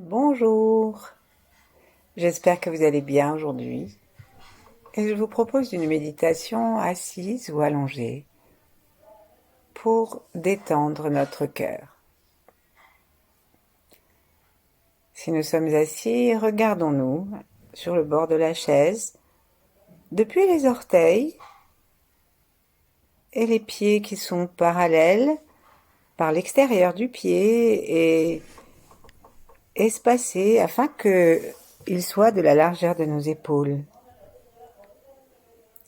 Bonjour, j'espère que vous allez bien aujourd'hui et je vous propose une méditation assise ou allongée pour détendre notre cœur. Si nous sommes assis, regardons-nous sur le bord de la chaise, depuis les orteils et les pieds qui sont parallèles par l'extérieur du pied et espacés afin qu'ils soient de la largeur de nos épaules.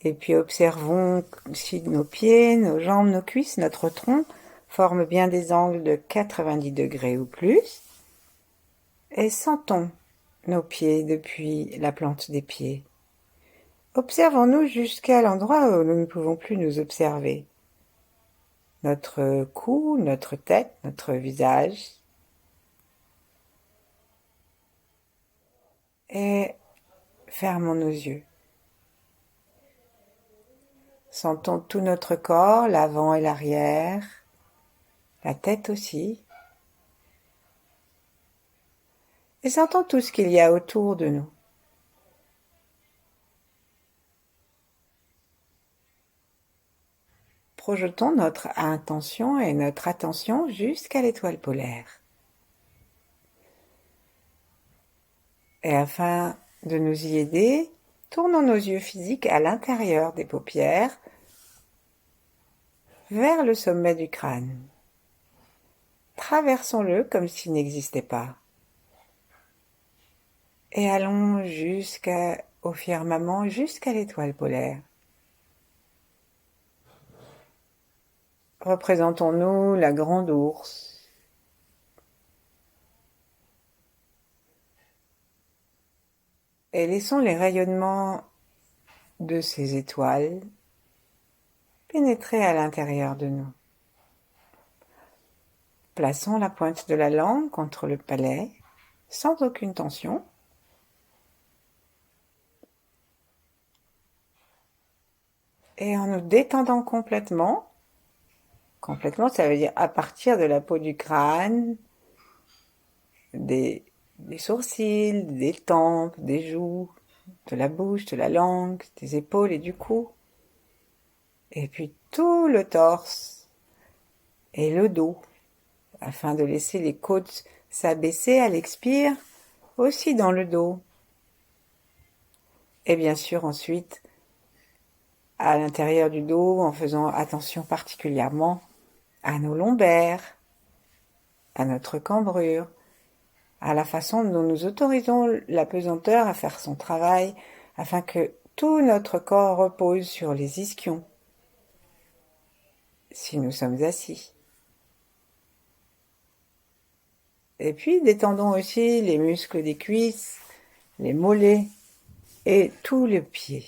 Et puis observons si nos pieds, nos jambes, nos cuisses, notre tronc forment bien des angles de 90 degrés ou plus. Et sentons nos pieds depuis la plante des pieds. Observons-nous jusqu'à l'endroit où nous ne pouvons plus nous observer. Notre cou, notre tête, notre visage. Et fermons nos yeux. Sentons tout notre corps, l'avant et l'arrière, la tête aussi. Et sentons tout ce qu'il y a autour de nous. Projetons notre intention et notre attention jusqu'à l'étoile polaire. Et afin de nous y aider, tournons nos yeux physiques à l'intérieur des paupières vers le sommet du crâne. Traversons-le comme s'il n'existait pas. Et allons jusqu'au firmament, jusqu'à l'étoile polaire. Représentons-nous la grande ours. Et laissons les rayonnements de ces étoiles pénétrer à l'intérieur de nous. Plaçons la pointe de la langue contre le palais, sans aucune tension. Et en nous détendant complètement, ça veut dire à partir de la peau du crâne, des sourcils, des tempes, des joues, de la bouche, de la langue, des épaules et du cou. Et puis tout le torse et le dos, afin de laisser les côtes s'abaisser à l'expire, aussi dans le dos. Et bien sûr ensuite, à l'intérieur du dos, en faisant attention particulièrement à nos lombaires, à notre cambrure, à la façon dont nous autorisons la pesanteur à faire son travail, afin que tout notre corps repose sur les ischions, si nous sommes assis. Et puis détendons aussi les muscles des cuisses, les mollets et tout le pied.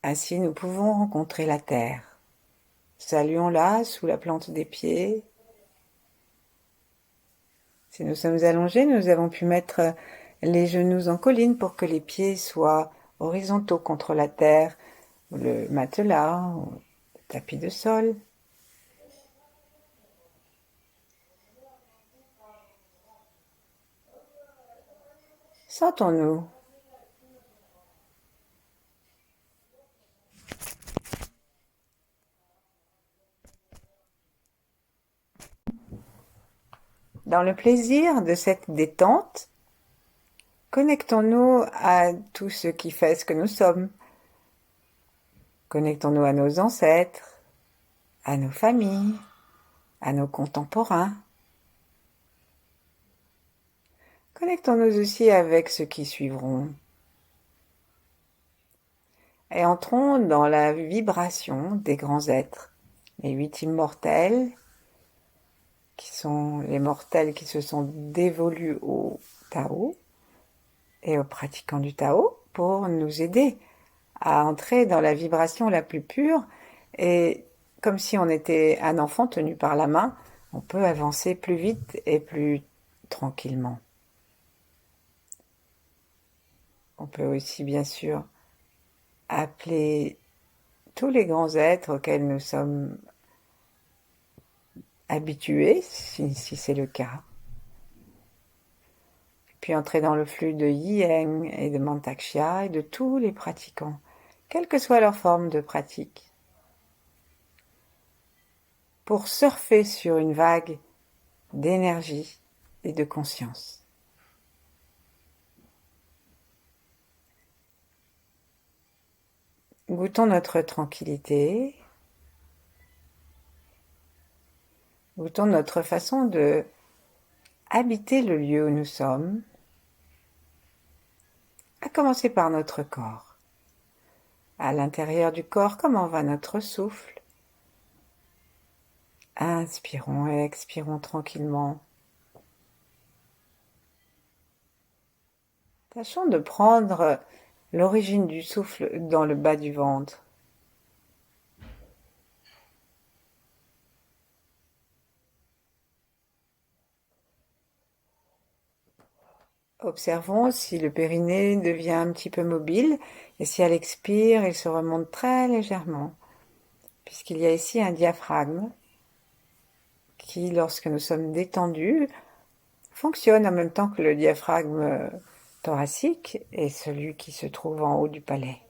Ainsi nous pouvons rencontrer la terre. Saluons-la sous la plante des pieds. Si nous sommes allongés, nous avons pu mettre les genoux en colline pour que les pieds soient horizontaux contre la terre, ou le matelas, ou le tapis de sol. Sentons-nous. Dans le plaisir de cette détente, connectons-nous à tout ce qui fait ce que nous sommes. Connectons-nous à nos ancêtres, à nos familles, à nos contemporains. Connectons-nous aussi avec ceux qui suivront. Et entrons dans la vibration des grands êtres, les 8 immortels, qui sont les mortels qui se sont dévolus au Tao et aux pratiquants du Tao pour nous aider à entrer dans la vibration la plus pure. Et comme si on était un enfant tenu par la main, on peut avancer plus vite et plus tranquillement. On peut aussi bien sûr appeler tous les grands êtres auxquels nous sommes habitués, si c'est le cas. Puis entrer dans le flux de Yin et de Mantakshya et de tous les pratiquants, quelle que soit leur forme de pratique, pour surfer sur une vague d'énergie et de conscience. Goûtons notre tranquillité, goûtons notre façon de habiter le lieu où nous sommes, à commencer par notre corps. À l'intérieur du corps, comment va notre souffle? Inspirons et expirons tranquillement. Tâchons de prendre l'origine du souffle dans le bas du ventre. Observons si le périnée devient un petit peu mobile et si elle expire, il se remonte très légèrement, puisqu'il y a ici un diaphragme qui, lorsque nous sommes détendus, fonctionne en même temps que le diaphragme thoracique et celui qui se trouve en haut du palais.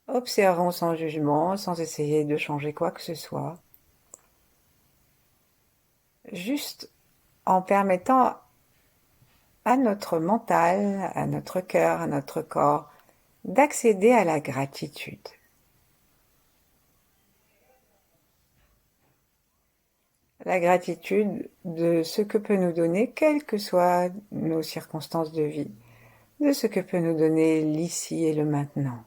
Observons sans jugement, sans essayer de changer quoi que ce soit, juste en permettant à notre mental, à notre cœur, à notre corps, d'accéder à la gratitude. La gratitude de ce que peut nous donner, quelles que soient nos circonstances de vie, de ce que peut nous donner l'ici et le maintenant,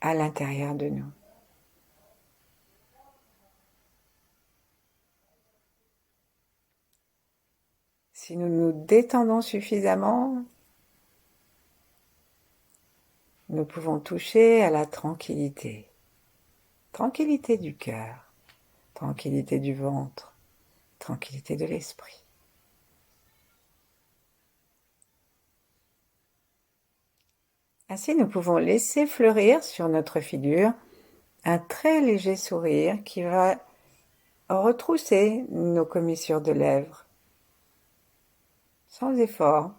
à l'intérieur de nous. Si nous nous détendons suffisamment, nous pouvons toucher à la tranquillité. Tranquillité du cœur, tranquillité du ventre, tranquillité de l'esprit. Ainsi, nous pouvons laisser fleurir sur notre figure un très léger sourire qui va retrousser nos commissures de lèvres, sans effort.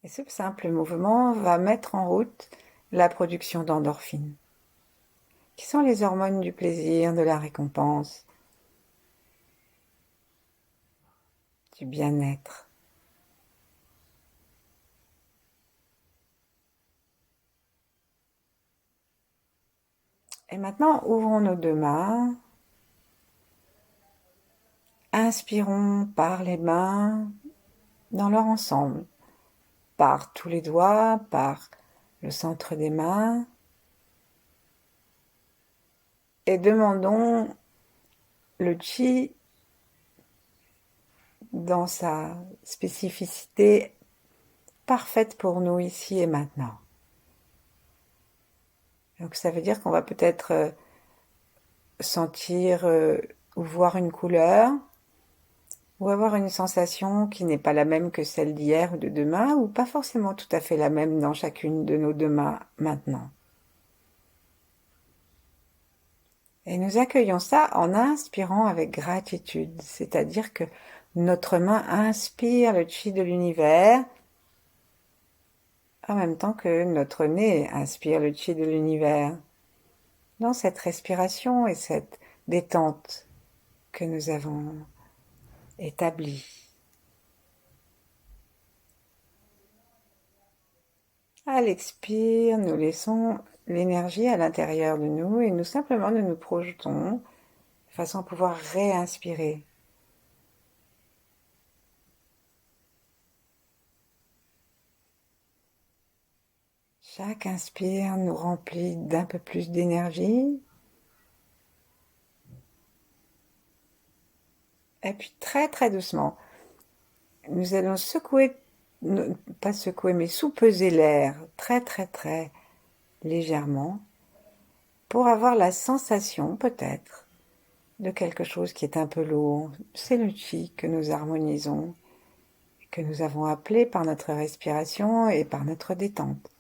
Et ce simple mouvement va mettre en route la production d'endorphines, qui sont les hormones du plaisir, de la récompense, du bien-être. Et maintenant, ouvrons nos deux mains. Inspirons par les mains dans leur ensemble, par tous les doigts, par le centre des mains. Et demandons le chi dans sa spécificité parfaite pour nous ici et maintenant. Donc ça veut dire qu'on va peut-être sentir ou voir une couleur, ou avoir une sensation qui n'est pas la même que celle d'hier ou de demain, ou pas forcément tout à fait la même dans chacune de nos deux mains maintenant. Et nous accueillons ça en inspirant avec gratitude, c'est-à-dire que notre main inspire le chi de l'univers, en même temps que notre nez inspire le chi de l'univers, dans cette respiration et cette détente que nous avons établie. À l'expire, nous laissons l'énergie à l'intérieur de nous et nous simplement nous projetons de façon à pouvoir réinspirer. Chaque inspire nous remplit d'un peu plus d'énergie. Et puis très très doucement, nous allons secouer, pas secouer, mais soupeser l'air très très très légèrement pour avoir la sensation peut-être de quelque chose qui est un peu lourd. C'est le chi que nous harmonisons, que nous avons appelé par notre respiration et par notre détente.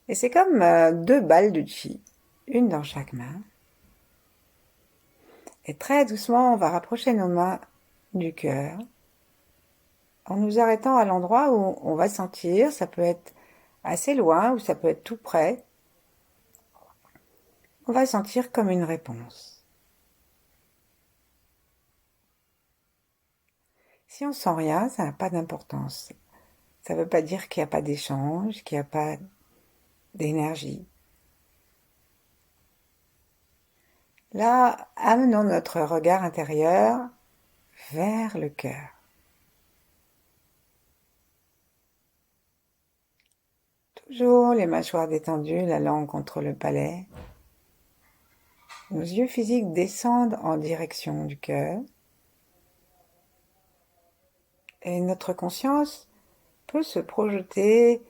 Et c'est comme 2 balles de chi, une dans chaque main. Et très doucement, on va rapprocher nos mains du cœur en nous arrêtant à l'endroit où on va sentir, ça peut être assez loin ou ça peut être tout près, on va sentir comme une réponse. Si on sent rien, ça n'a pas d'importance. Ça ne veut pas dire qu'il n'y a pas d'échange, qu'il n'y a pas d'énergie. Là, amenons notre regard intérieur vers le cœur. Toujours les mâchoires détendues, la langue contre le palais. Nos yeux physiques descendent en direction du cœur. Et notre conscience peut se projeter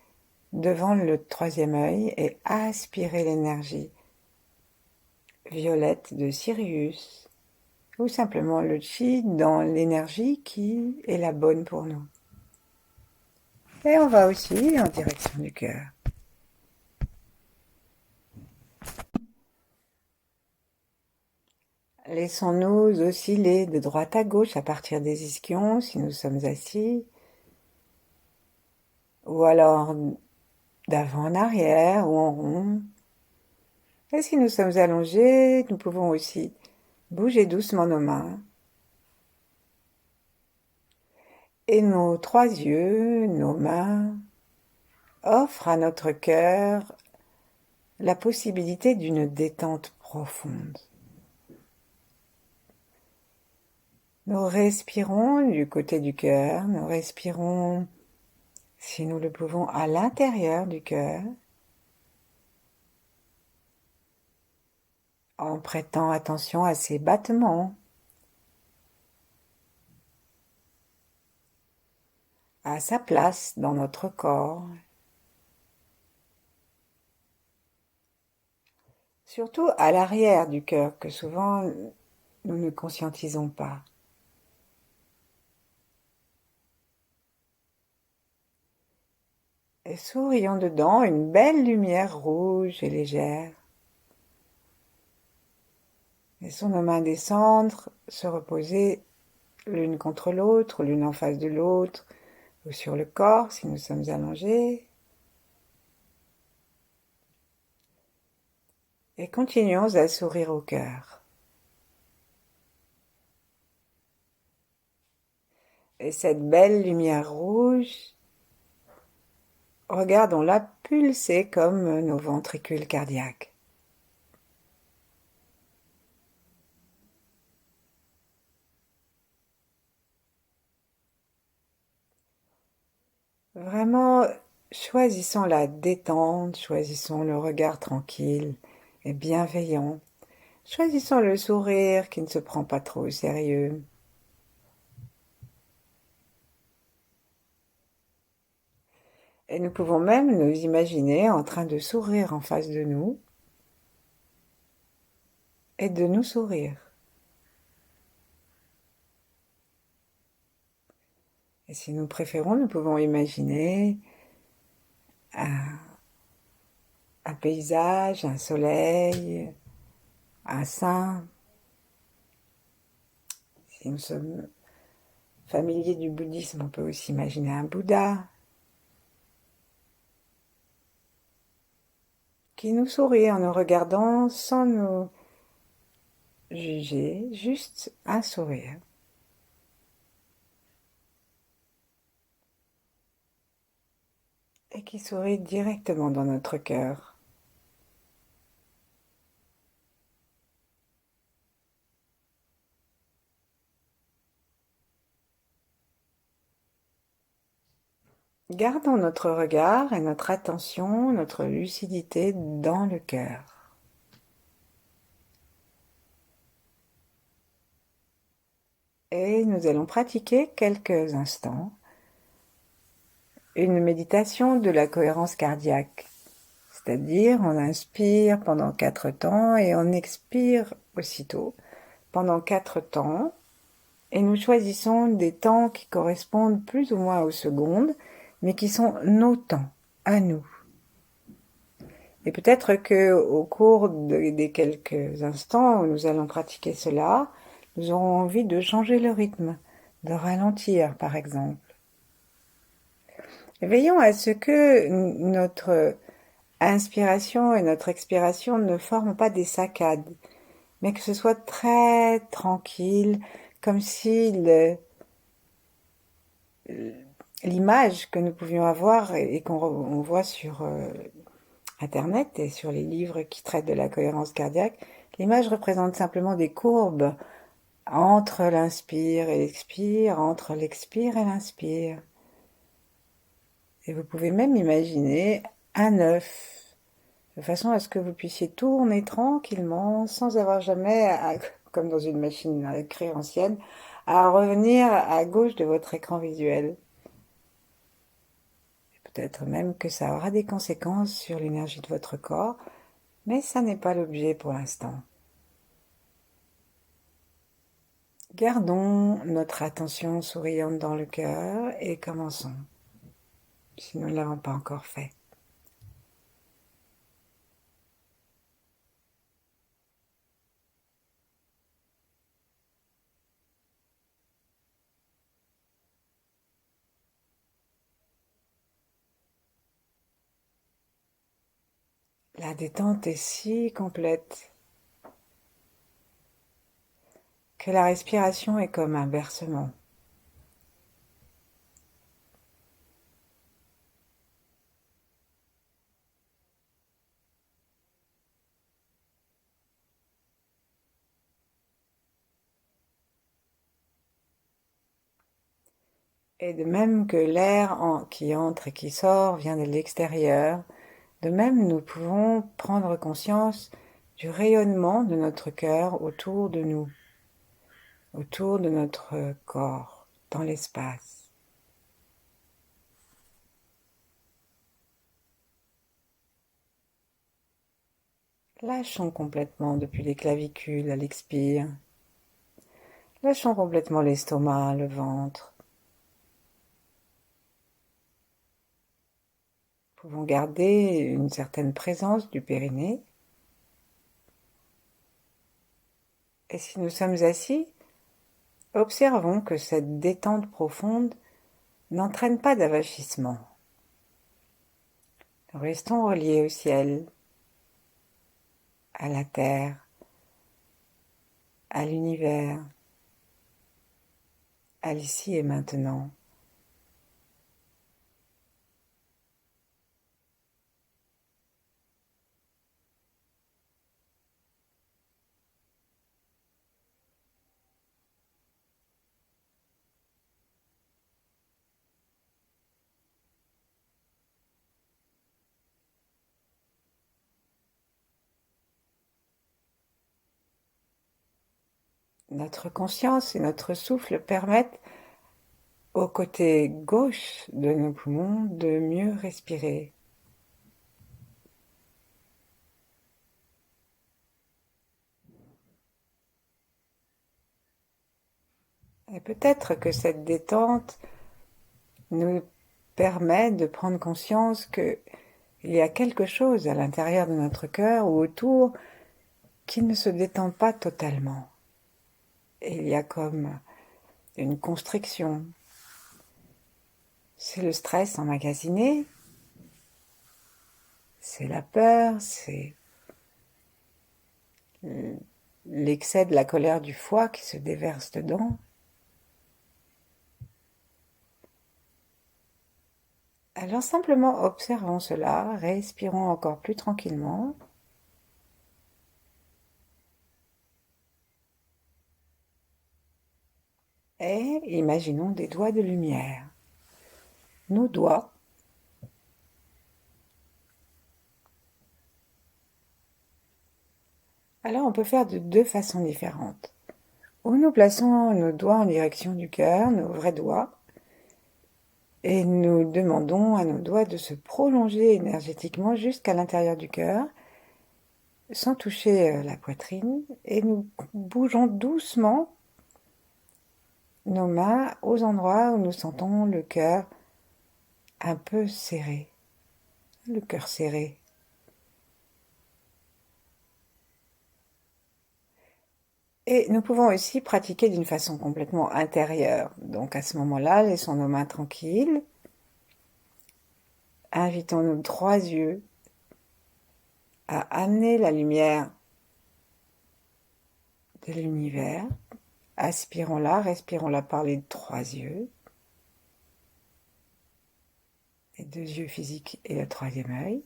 devant le troisième œil et aspirer l'énergie violette de Sirius, ou simplement le chi dans l'énergie qui est la bonne pour nous. Et on va aussi en direction du cœur. Laissons-nous osciller de droite à gauche à partir des ischions si nous sommes assis, ou alors d'avant en arrière ou en rond. Et si nous sommes allongés, nous pouvons aussi bouger doucement nos mains. Et nos 3 yeux, nos mains, offrent à notre cœur la possibilité d'une détente profonde. Nous respirons du côté du cœur, nous respirons, si nous le pouvons, à l'intérieur du cœur, en prêtant attention à ses battements, à sa place dans notre corps. Surtout à l'arrière du cœur, que souvent nous ne conscientisons pas. Et sourions dedans une belle lumière rouge et légère. Laissons nos mains descendre, se reposer l'une contre l'autre, l'une en face de l'autre, ou sur le corps si nous sommes allongés. Et continuons à sourire au cœur. Et cette belle lumière rouge, regardons-la pulser comme nos ventricules cardiaques. Vraiment, choisissons la détente, choisissons le regard tranquille et bienveillant. Choisissons le sourire qui ne se prend pas trop au sérieux. Et nous pouvons même nous imaginer en train de sourire en face de nous et de nous sourire. Et si nous préférons, nous pouvons imaginer un paysage, un soleil, un saint. Si nous sommes familiers du bouddhisme, on peut aussi imaginer un Bouddha qui nous sourit en nous regardant sans nous juger, juste un sourire. Et qui sourit directement dans notre cœur. Gardons notre regard et notre attention, notre lucidité dans le cœur. Et nous allons pratiquer quelques instants une méditation de la cohérence cardiaque. C'est-à-dire, on inspire pendant 4 temps et on expire aussitôt pendant 4 temps. Et nous choisissons des temps qui correspondent plus ou moins aux secondes, mais qui sont nos temps, à nous. Et peut-être que au cours des quelques instants où nous allons pratiquer cela, nous aurons envie de changer le rythme, de ralentir par exemple. Et veillons à ce que notre inspiration et notre expiration ne forment pas des saccades, mais que ce soit très tranquille, comme si l'image que nous pouvions avoir et qu'on voit sur Internet et sur les livres qui traitent de la cohérence cardiaque, l'image représente simplement des courbes entre l'inspire et l'expire, entre l'expire et l'inspire. Et vous pouvez même imaginer un œuf, de façon à ce que vous puissiez tourner tranquillement, sans avoir jamais, comme dans une machine à écrire ancienne, à revenir à gauche de votre écran visuel. Peut-être même que ça aura des conséquences sur l'énergie de votre corps, mais ça n'est pas l'objet pour l'instant. Gardons notre attention souriante dans le cœur et commençons, si nous ne l'avons pas encore fait. La détente est si complète que la respiration est comme un bercement. Et de même que l'air qui entre et qui sort vient de l'extérieur, de même nous pouvons prendre conscience du rayonnement de notre cœur autour de nous, autour de notre corps, dans l'espace. Lâchons complètement depuis les clavicules à l'expire. Lâchons complètement l'estomac, le ventre. Nous pouvons garder une certaine présence du périnée. Et si nous sommes assis, observons que cette détente profonde n'entraîne pas d'avachissement. Nous restons reliés au ciel, à la terre, à l'univers, à l'ici et maintenant. Notre conscience et notre souffle permettent au côté gauche de nos poumons de mieux respirer. Et peut-être que cette détente nous permet de prendre conscience qu'il y a quelque chose à l'intérieur de notre cœur ou autour qui ne se détend pas totalement. Et il y a comme une constriction. C'est le stress emmagasiné, c'est la peur, c'est l'excès de la colère du foie qui se déverse dedans. Alors simplement observons cela, respirons encore plus tranquillement. Et imaginons des doigts de lumière. Nos doigts alors on peut faire de deux façons différentes. Ou nous plaçons nos doigts en direction du cœur, nos vrais doigts, et nous demandons à nos doigts de se prolonger énergétiquement jusqu'à l'intérieur du cœur, sans toucher la poitrine, et nous bougeons doucement nos mains aux endroits où nous sentons le cœur un peu serré, le cœur serré. Et nous pouvons aussi pratiquer d'une façon complètement intérieure. Donc à ce moment-là, laissons nos mains tranquilles. Invitons nos trois yeux à amener la lumière de l'univers. Aspirons-la, respirons-la par les trois yeux. Les deux yeux physiques et le troisième œil.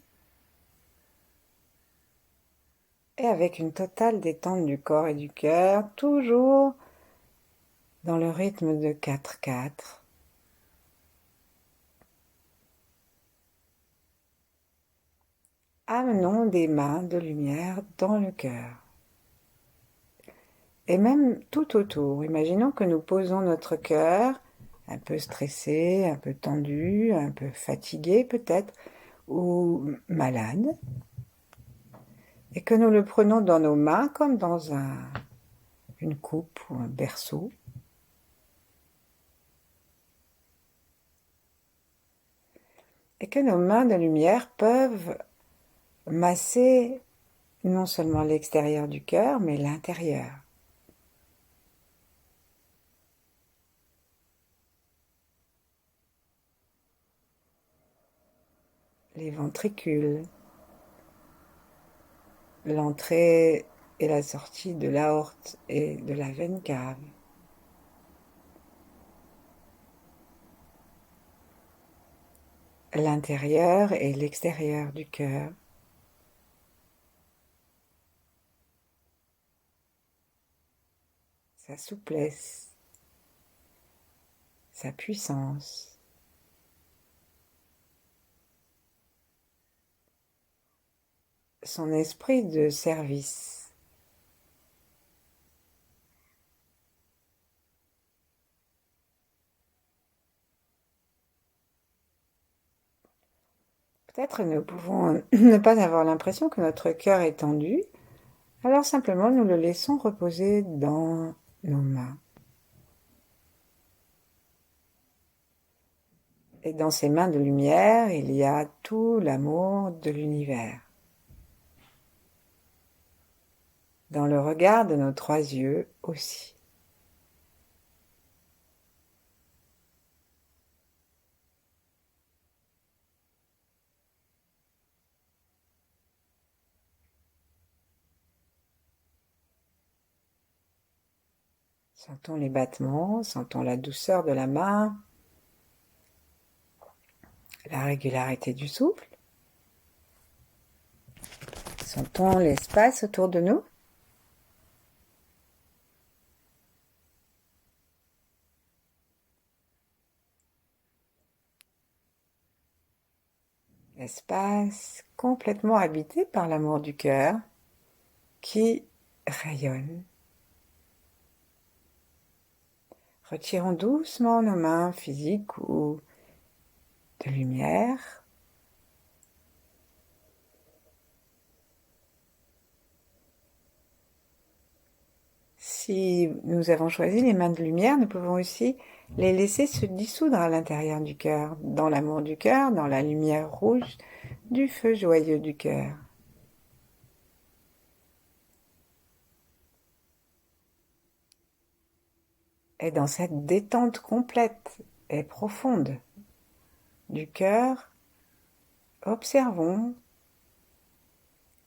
Et avec une totale détente du corps et du cœur, toujours dans le rythme de 4-4. Amenons des mains de lumière dans le cœur. Et même tout autour. Imaginons que nous posons notre cœur, un peu stressé, un peu tendu, un peu fatigué peut-être, ou malade, et que nous le prenons dans nos mains comme dans une coupe ou un berceau. Et que nos mains de lumière peuvent masser non seulement l'extérieur du cœur, mais l'intérieur. Les ventricules, l'entrée et la sortie de l'aorte et de la veine cave. L'intérieur et l'extérieur du cœur. Sa souplesse, sa puissance. Son esprit de service. Peut-être nous pouvons ne pas avoir l'impression que notre cœur est tendu, alors simplement nous le laissons reposer dans nos mains. Et dans ces mains de lumière, il y a tout l'amour de l'univers. Dans le regard de nos trois yeux aussi. Sentons les battements, sentons la douceur de la main, la régularité du souffle. Sentons l'espace autour de nous. Espace complètement habité par l'amour du cœur qui rayonne. Retirons doucement nos mains physiques ou de lumière. Si nous avons choisi les mains de lumière, nous pouvons aussi les laisser se dissoudre à l'intérieur du cœur, dans l'amour du cœur, dans la lumière rouge du feu joyeux du cœur. Et dans cette détente complète et profonde du cœur, observons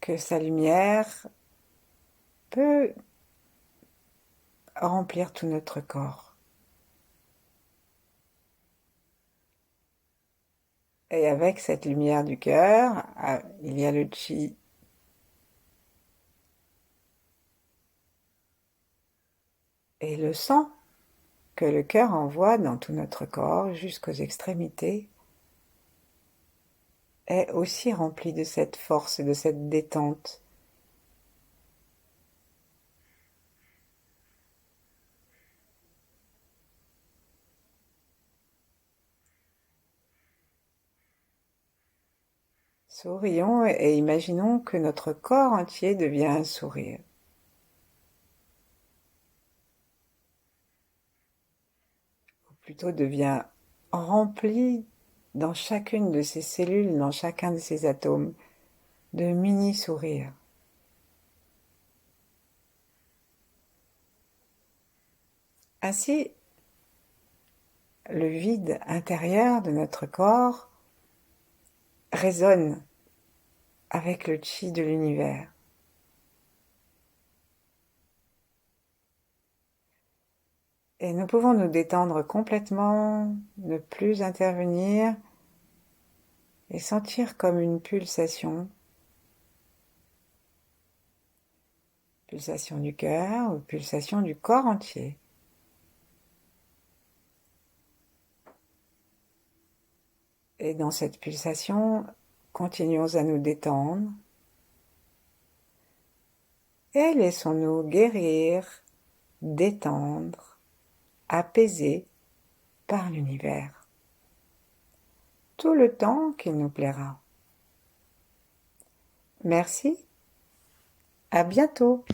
que sa lumière peut remplir tout notre corps. Et avec cette lumière du cœur, il y a le chi et le sang que le cœur envoie dans tout notre corps jusqu'aux extrémités est aussi rempli de cette force et de cette détente. Sourions et imaginons que notre corps entier devient un sourire. plutôt devient rempli dans chacune de ses cellules, dans chacun de ses atomes, de mini-sourires. Ainsi, le vide intérieur de notre corps résonne avec le chi de l'univers. Et nous pouvons nous détendre complètement, ne plus intervenir et sentir comme une pulsation du cœur ou pulsation du corps entier. Et dans cette pulsation, continuons à nous détendre et laissons-nous guérir, détendre, apaiser par l'univers, tout le temps qu'il nous plaira. Merci, à bientôt.